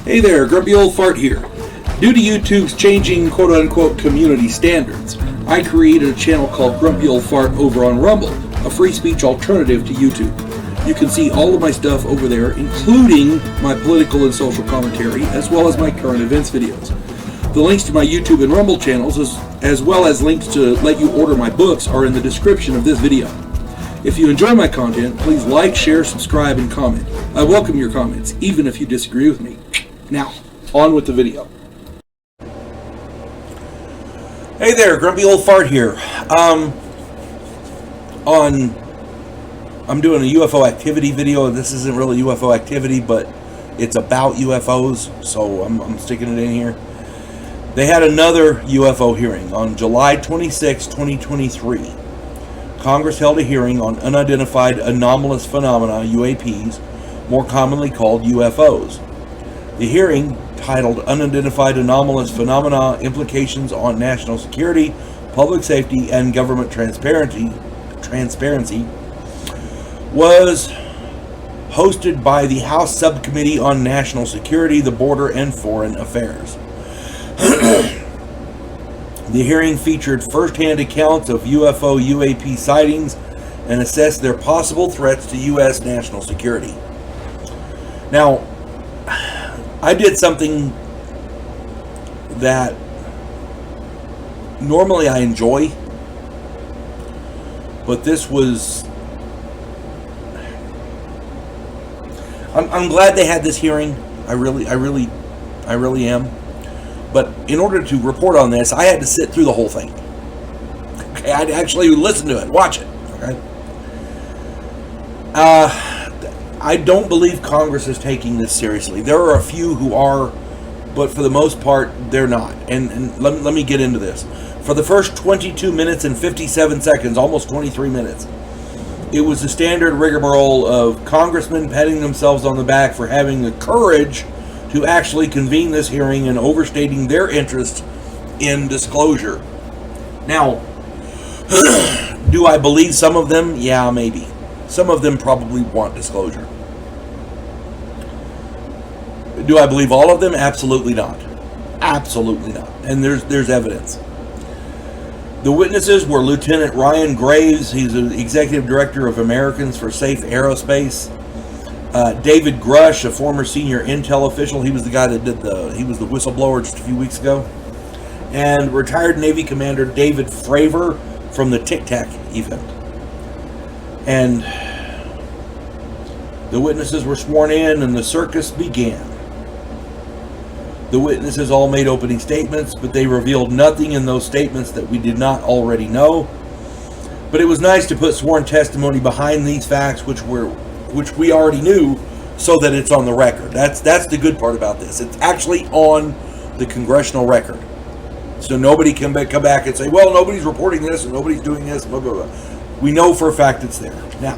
Hey there, Grumpy Old Fart here. Due to YouTube's changing quote-unquote community standards, I created a channel called Grumpy Old Fart over on Rumble, a free speech alternative to YouTube. You can see all of my stuff over there, including my political and social commentary, as well as my current events videos. The links to my YouTube and Rumble channels, as well as links to let you order my books, are in the description of this video. If you enjoy my content, please like, share, subscribe, and comment. I welcome your comments, even if you disagree with me. Now, on with the video. Hey there, Grumpy Old Fart here. I'm doing a UFO activity video. This isn't really UFO activity, but it's about UFOs, so I'm sticking it in here. They had another UFO hearing on July 26, 2023. Congress held a hearing on unidentified anomalous phenomena, UAPs, more commonly called UFOs. The hearing, titled Unidentified Anomalous Phenomena, Implications on National Security, Public Safety, and Government Transparency, was hosted by the House Subcommittee on National Security, the Border, and Foreign Affairs. The hearing featured first-hand accounts of UFO UAP sightings and assessed their possible threats to U.S. national security. Now, I did something that normally I enjoy, but this was... I'm glad they had this hearing. I really am. But in order to report on this, I had to sit through the whole thing. Okay, I'd actually listen to it, watch it. Okay. I don't believe Congress is taking this seriously. There are a few who are, but for the most part, they're not. And let me get into this. For the first 22 minutes and 57 seconds, almost 23 minutes, it was the standard rigmarole of congressmen patting themselves on the back for having the courage to actually convene this hearing and overstating their interest in disclosure. Now, do I believe some of them? Yeah, maybe. Some of them probably want disclosure. Do I believe all of them? Absolutely not. Absolutely not. And there's evidence. The witnesses were Lieutenant Ryan Graves. He's the Executive Director of Americans for Safe Aerospace. David Grush, a former senior intel official. He was the guy that he was the whistleblower just a few weeks ago. And retired Navy Commander David Fravor from the Tic Tac event. And the witnesses were sworn in and the circus began. The witnesses all made opening statements, but they revealed nothing in those statements that we did not already know. But it was nice to put sworn testimony behind these facts, which we already knew, so that it's on the record. That's the good part about this. It's actually on the congressional record. So nobody can come back and say, well, nobody's reporting this and nobody's doing this, blah, blah, blah. We know for a fact it's there. Now,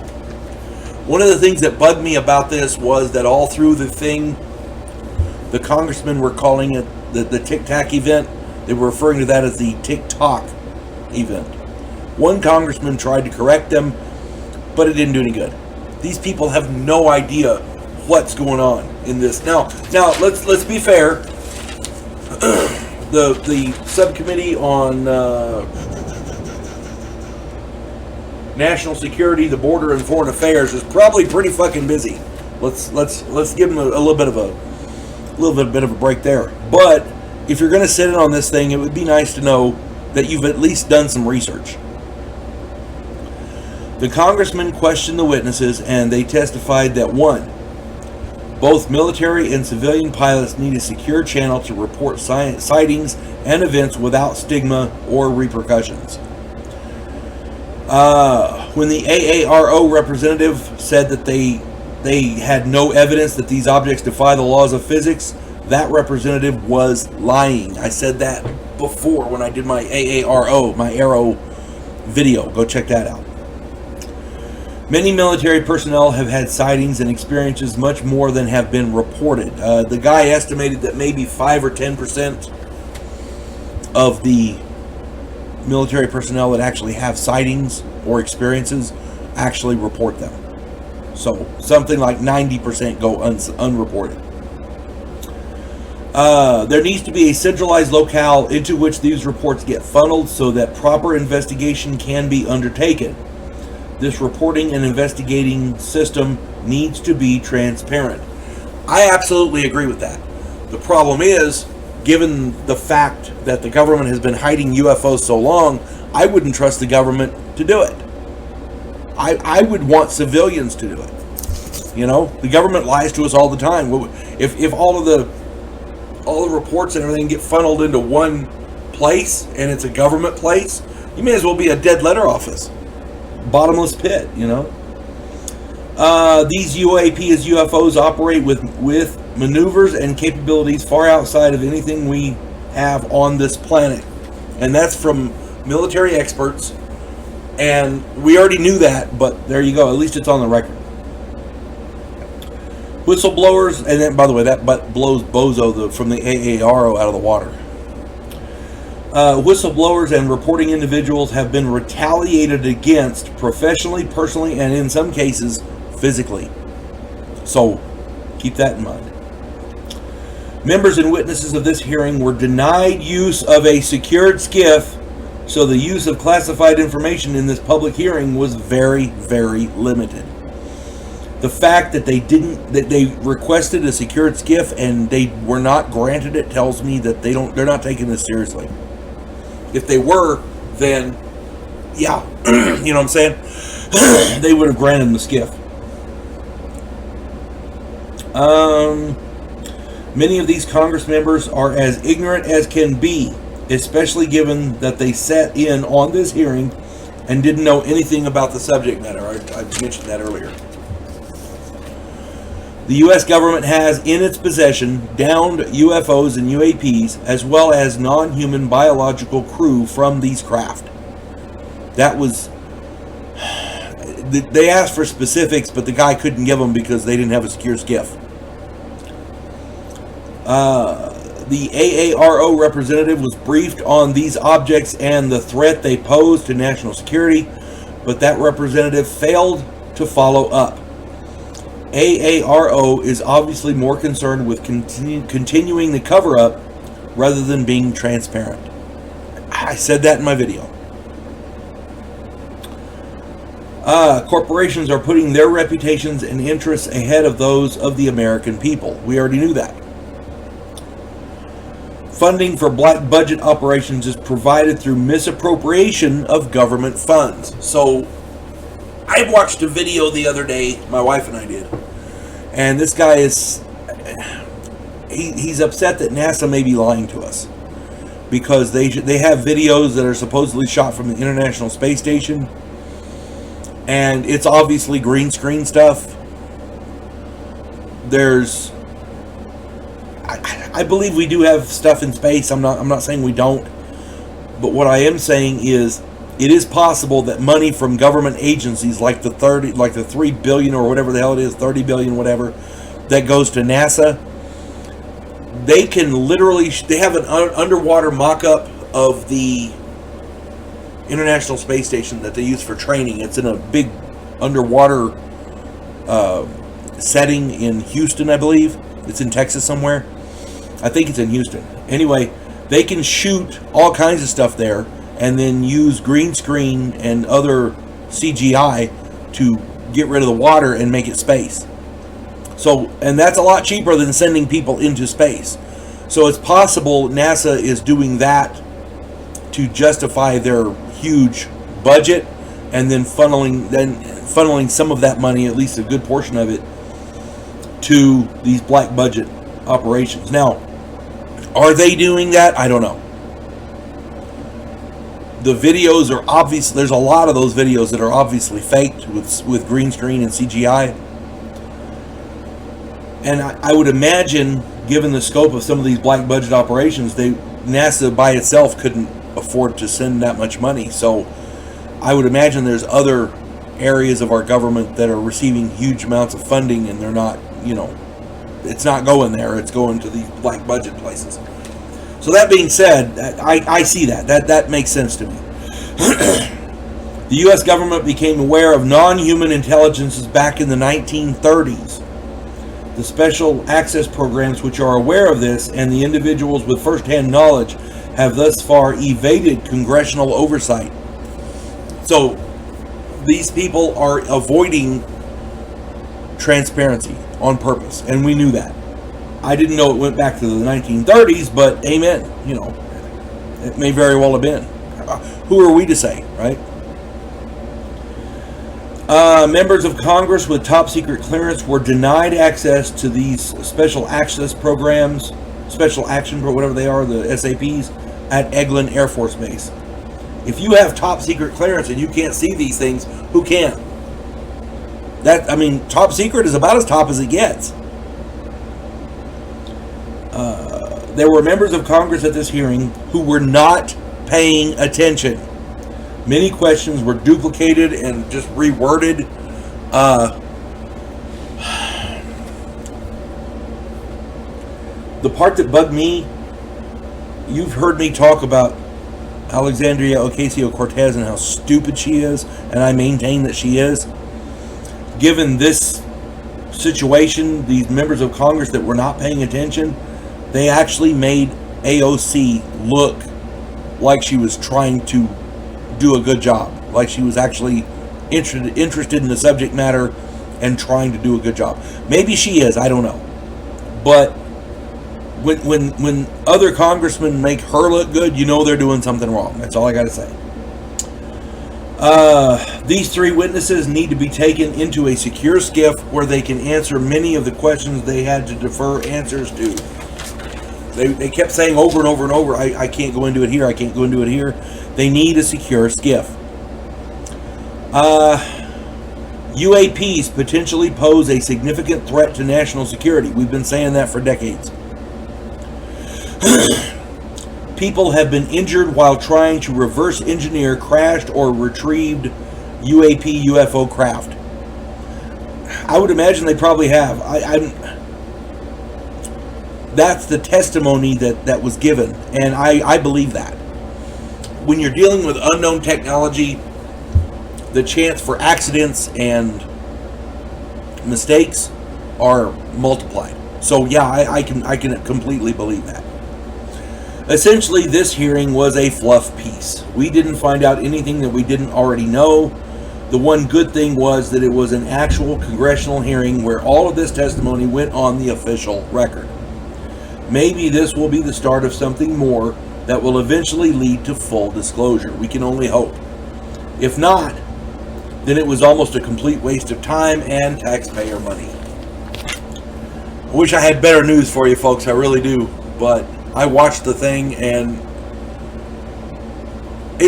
one of the things that bugged me about this was that all through the thing, the congressmen were calling it the Tic Tac event. They were referring to that as the TikTok event. One congressman tried to correct them, but it didn't do any good. These people have no idea what's going on in this. Now let's be fair. The subcommittee on National Security, the Border, and Foreign Affairs is probably pretty fucking busy. Let's give them a little bit of a break there. But if you're going to sit in on this thing, it would be nice to know that you've at least done some research. The congressmen questioned the witnesses, and they testified that 1, both military and civilian pilots need a secure channel to report sightings and events without stigma or repercussions. When the AARO representative said that they had no evidence that these objects defy the laws of physics, that representative was lying. I said that before when I did my AARO, my Arrow video. Go check that out. Many military personnel have had sightings and experiences much more than have been reported. The guy estimated that maybe 5 or 10% of the military personnel that actually have sightings or experiences actually report them. So something like 90% go unreported. There needs to be a centralized locale into which these reports get funneled so that proper investigation can be undertaken. This reporting and investigating system needs to be transparent. I absolutely agree with that. The problem is, given the fact that the government has been hiding UFOs so long, I wouldn't trust the government to do it. I would want civilians to do it. You know, the government lies to us all the time. If all the reports and everything get funneled into one place and it's a government place, you may as well be a dead letter office, bottomless pit. You know, these UFOs operate with maneuvers and capabilities far outside of anything we have on this planet, and that's from military experts. And we already knew that, but there you go. At least it's on the record. Whistleblowers, and then, by the way, that blows Bozo from the AARO out of the water. Whistleblowers and reporting individuals have been retaliated against professionally, personally, and in some cases, physically. So, keep that in mind. Members and witnesses of this hearing were denied use of a secured SCIF, so the use of classified information in this public hearing was very, very limited. The fact that they requested a secured SCIF and they were not granted it tells me that they're not taking this seriously. If they were, then yeah, you know what I'm saying? They would have granted them the SCIF. Many of these Congress members are as ignorant as can be, especially given that they sat in on this hearing and didn't know anything about the subject matter. I mentioned that earlier. The U.S. government has in its possession downed UFOs and UAPs, as well as non-human biological crew from these craft. That was... They asked for specifics, but the guy couldn't give them because they didn't have a secure SCIF. The AARO representative was briefed on these objects and the threat they pose to national security, but that representative failed to follow up. AARO is obviously more concerned with continuing the cover-up rather than being transparent. I said that in my video. Corporations are putting their reputations and interests ahead of those of the American people. We already knew that. Funding for black budget operations is provided through misappropriation of government funds. So, I watched a video the other day, my wife and I did, and this guy is, he's upset that NASA may be lying to us because they have videos that are supposedly shot from the International Space Station, and it's obviously green screen stuff. I believe we do have stuff in space. I'm not saying we don't, but what I am saying is it is possible that money from government agencies like the 3 billion or whatever the hell it is, 30 billion, whatever, that goes to NASA, they can literally, they have an underwater mock-up of the International Space Station that they use for training. It's in a big underwater setting in Houston, I believe. It's in Texas somewhere. I think it's in Houston. Anyway, they can shoot all kinds of stuff there and then use green screen and other CGI to get rid of the water and make it space. So, and that's a lot cheaper than sending people into space. So it's possible NASA is doing that to justify their huge budget and then funneling some of that money, at least a good portion of it, to these black budget operations. Now, are they doing that? I don't know. The videos are obvious. There's a lot of those videos that are obviously faked with green screen and CGI. And I would imagine, given the scope of some of these black budget operations, NASA by itself couldn't afford to send that much money. So I would imagine there's other areas of our government that are receiving huge amounts of funding, and they're not, it's not going there. It's going to these black budget places. So that being said, I see that. That makes sense to me. The U.S. government became aware of non-human intelligences back in the 1930s. the special access programs which are aware of this, and the individuals with first-hand knowledge have thus far evaded congressional oversight. So these people are avoiding transparency on purpose, and we knew that. I didn't know it went back to the 1930s, but amen, you know, it may very well have been. Who are we to say, right? Members of Congress with top secret clearance were denied access to these special access programs, special action, or whatever they are, the SAPs, at Eglin Air Force Base. If you have top secret clearance and you can't see these things, who can? That, I mean, top secret is about as top as it gets. There were members of Congress at this hearing who were not paying attention. Many questions were duplicated and just reworded. The part that bugged me, you've heard me talk about Alexandria Ocasio-Cortez and how stupid she is, and I maintain that she is. Given this situation, these members of Congress that were not paying attention, they actually made AOC look like she was trying to do a good job, like she was actually interested in the subject matter and trying to do a good job. Maybe she is, I don't know. But when other congressmen make her look good, you know they're doing something wrong. That's all I got to say. These three witnesses need to be taken into a secure SCIF where they can answer many of the questions they had to defer answers to. They kept saying over and over and over, I can't go into it here, I can't go into it here. They need a secure SCIF. UAPs potentially pose a significant threat to national security. We've been saying that for decades. People have been injured while trying to reverse engineer crashed or retrieved UAP UFO craft. I would imagine they probably have. That's the testimony that was given, and I believe that. When you're dealing with unknown technology, the chance for accidents and mistakes are multiplied. So yeah, I can completely believe that. Essentially, this hearing was a fluff piece. We didn't find out anything that we didn't already know. The one good thing was that it was an actual congressional hearing where all of this testimony went on the official record. Maybe this will be the start of something more that will eventually lead to full disclosure. We can only hope. If not, then it was almost a complete waste of time and taxpayer money. I wish I had better news for you folks, I really do, but I watched the thing, and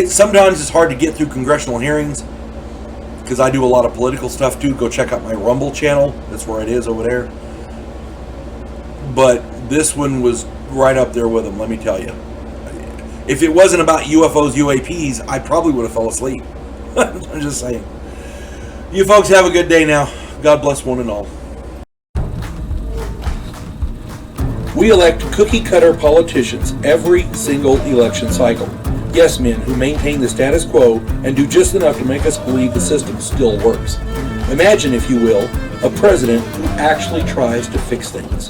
sometimes it's hard to get through congressional hearings because I do a lot of political stuff too. Go check out my Rumble channel. That's where it is over there. But this one was right up there with them, let me tell you. If it wasn't about UFOs, UAPs, I probably would have fell asleep. I'm just saying. You folks have a good day now. God bless one and all. We elect cookie-cutter politicians every single election cycle. Yes men who maintain the status quo and do just enough to make us believe the system still works. Imagine, if you will, a president who actually tries to fix things.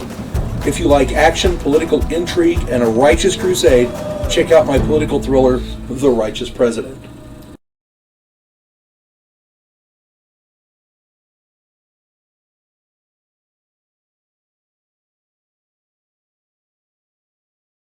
If you like action, political intrigue, and a righteous crusade, check out my political thriller, The Righteous President.